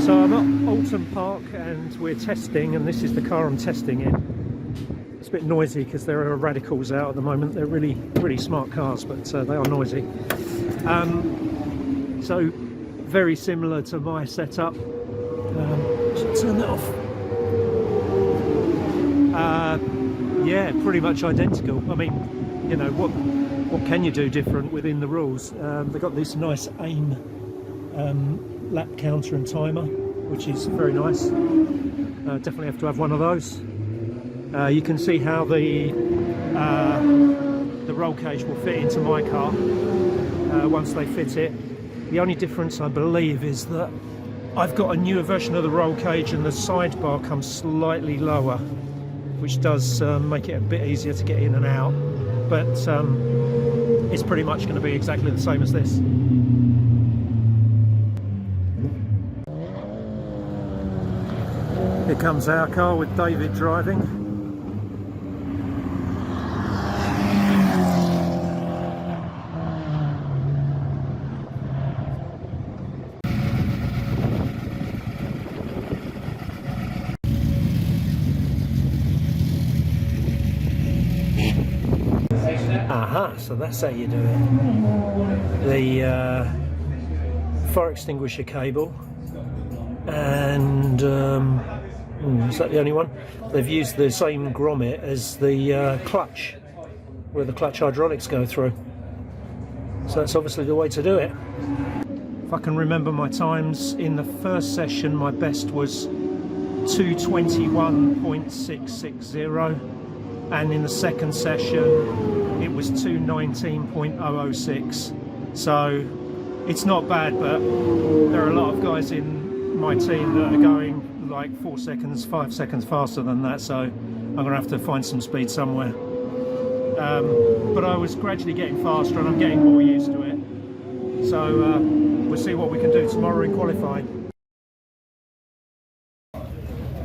So I'm at Oulton Park and we're testing, and this is the car I'm testing in. It's a bit noisy because there are radicals out at the moment. They're really smart cars, but they are noisy. So very similar to my setup. Should turn that off. Yeah, pretty much identical. I mean, you know, what can you do different within the rules? They've got this nice aim lap counter and timer, which is very nice. Definitely have to have one of those. You can see how the roll cage will fit into my car once they fit it. The only difference, I believe, is that I've got a newer version of the roll cage and the sidebar comes slightly lower, which does make it a bit easier to get in and out, but it's pretty much going to be exactly the same as this. Here comes our car with David driving. Aha, so that's how you do it. The fire extinguisher cable and is that the only one? They've used the same grommet as the clutch, where the clutch hydraulics go through. So that's obviously the way to do it. If I can remember my times, in the first session my best was 2:21.660, and in the second session it was 2:19.006. So it's not bad, but there are a lot of guys in my team that are going like 4 seconds, 5 seconds faster than that, so I'm gonna have to find some speed somewhere. But I was gradually getting faster and I'm getting more used to it, so we'll see what we can do tomorrow in qualifying.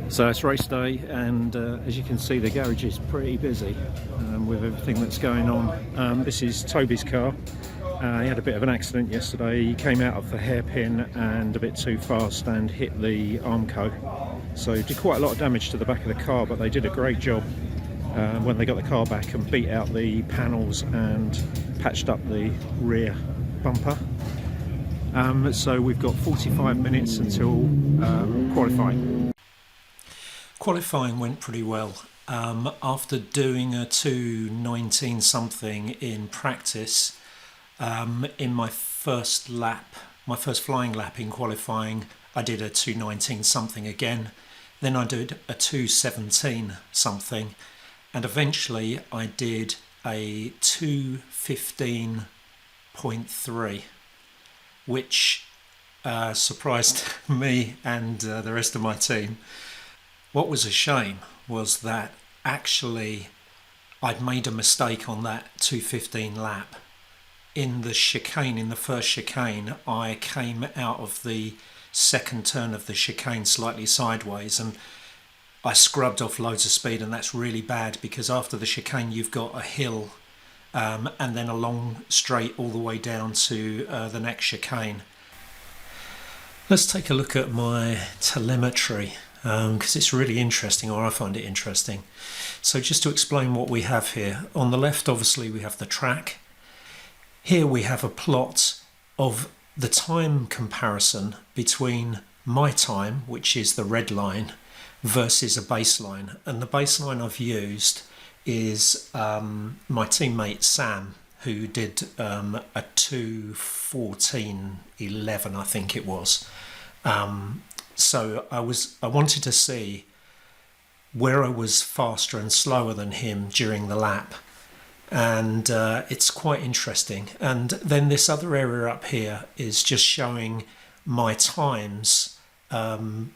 So it's race day, and as you can see, the garage is pretty busy with everything that's going on. This is Toby's car. He had a bit of an accident yesterday. He came out of the hairpin and a bit too fast and hit the Armco. So he did quite a lot of damage to the back of the car, but they did a great job when they got the car back and beat out the panels and patched up the rear bumper. So we've got 45 minutes until qualifying. Qualifying went pretty well. After doing a 2:19 something in practice, in my first lap, my first flying lap in qualifying, I did a 2:19 something again. Then I did a 2:17 something, and eventually I did a 2:15.3, which surprised me and the rest of my team. What was a shame was that actually I'd made a mistake on that 2:15 lap. In the chicane, in the first chicane, I came out of the second turn of the chicane slightly sideways and I scrubbed off loads of speed, and that's really bad because after the chicane you've got a hill and then a long straight all the way down to the next chicane. Let's take a look at my telemetry because it's really interesting, or I find it interesting. So just to explain what we have here, on the left obviously we have the track. Here we have a plot of the time comparison between my time, which is the red line, versus a baseline. And the baseline I've used is my teammate Sam, who did a 2:14.11, I think it was. So I wanted to see where I was faster and slower than him during the lap. And it's quite interesting. And then this other area up here is just showing my times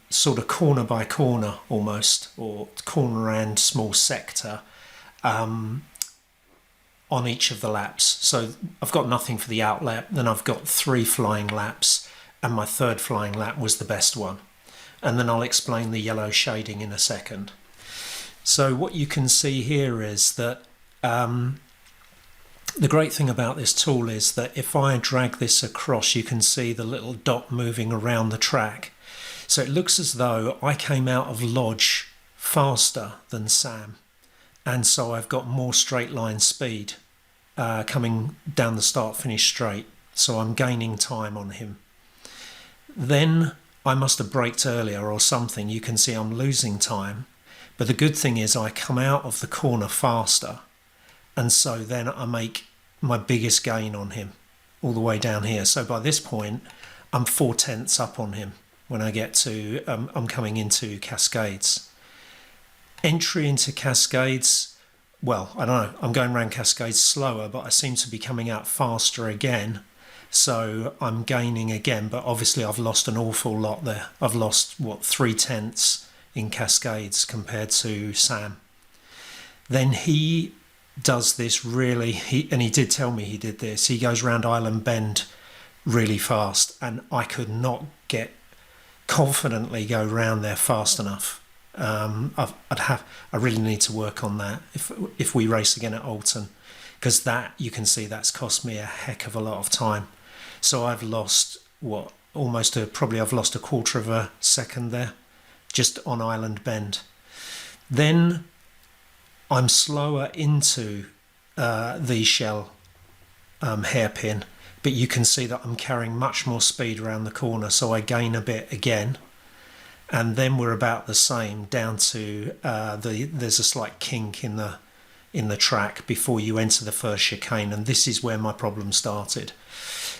sort of corner by corner almost, or corner and small sector on each of the laps. So I've got nothing for the out lap, then I've got 3 flying laps, and my third flying lap was the best one. And then I'll explain the yellow shading in a second. So what you can see here is that the great thing about this tool is that if I drag this across, you can see the little dot moving around the track. So it looks as though I came out of Lodge faster than Sam, and so I've got more straight line speed coming down the start finish straight, so I'm gaining time on him. Then I must have braked earlier or something. You can see I'm losing time, but the good thing is I come out of the corner faster, and so then I make my biggest gain on him all the way down here. So by this point I'm 4/10 up on him when I get to I'm coming into Cascades. Entry into Cascades, well, I don't know, I'm going around Cascades slower, but I seem to be coming out faster again, so I'm gaining again, but obviously I've lost an awful lot there. I've lost, what, 3/10 in Cascades compared to Sam. Then he does this really, and he did tell me he did this, he goes round Island Bend really fast, and I could not confidently go round there fast enough. I really need to work on that if we race again at Oulton, because that, you can see, that's cost me a heck of a lot of time. So I've lost probably I've lost a quarter of a second there just on Island Bend. Then I'm slower into the Shell hairpin, but you can see that I'm carrying much more speed around the corner, so I gain a bit again. And then we're about the same down to there's a slight kink in the track before you enter the first chicane, and this is where my problem started.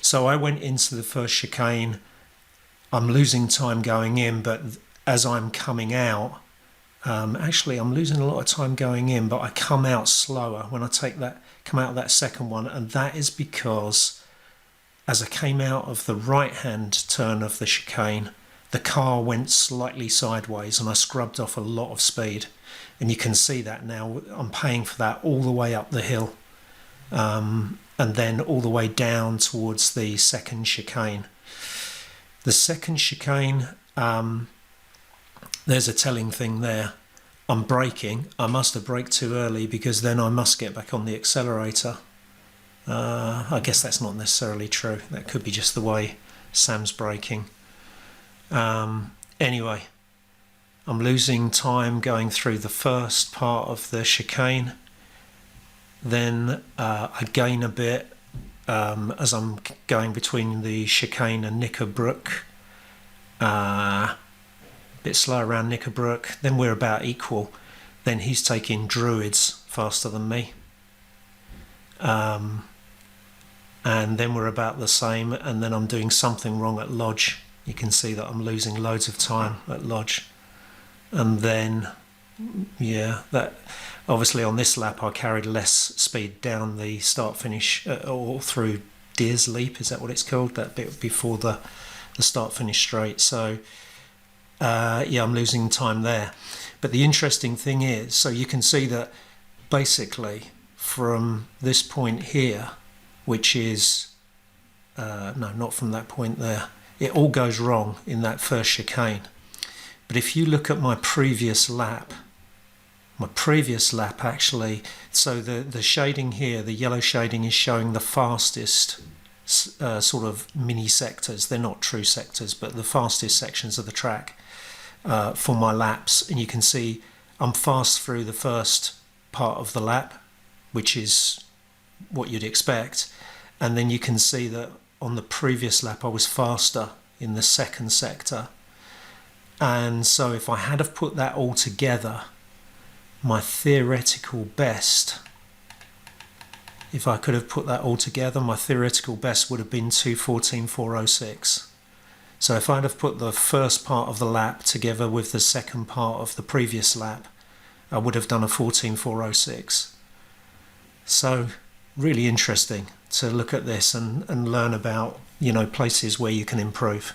So I went into the first chicane, I'm losing time going in, but as I'm coming out, actually I'm losing a lot of time going in, but I come out slower when I come out of that second one, and that is because as I came out of the right hand turn of the chicane, the car went slightly sideways and I scrubbed off a lot of speed, and you can see that now. I'm paying for that all the way up the hill, and then all the way down towards the second chicane. The second chicane, there's a telling thing there. I'm braking. I must have braked too early, because then I must get back on the accelerator. I guess that's not necessarily true. That could be just the way Sam's braking. Anyway, I'm losing time going through the first part of the chicane. Then I gain a bit as I'm going between the chicane and Knickerbrook. A bit slow around Knickerbrook. Then we're about equal. Then he's taking Druids faster than me. And then we're about the same, and then I'm doing something wrong at Lodge. You can see that I'm losing loads of time at Lodge. And then, yeah, that obviously on this lap I carried less speed down the start finish, or through Deer's Leap, is that what it's called? That bit before the start finish straight. So yeah, I'm losing time there. But the interesting thing is, so you can see that basically from this point here, which is no, not from that point there, it all goes wrong in that first chicane. But if you look at my previous lap actually, so the shading here, the yellow shading, is showing the fastest sort of mini sectors. They're not true sectors, but the fastest sections of the track for my laps. And you can see I'm fast through the first part of the lap, which is what you'd expect. And then you can see that on the previous lap I was faster in the second sector. And so if I had have put that all together, my theoretical best, if I could have put that all together, my theoretical best would have been 2:14.406. So if I'd have put the first part of the lap together with the second part of the previous lap, I would have done a 14.406. So really interesting to look at this and learn about, you know, places where you can improve.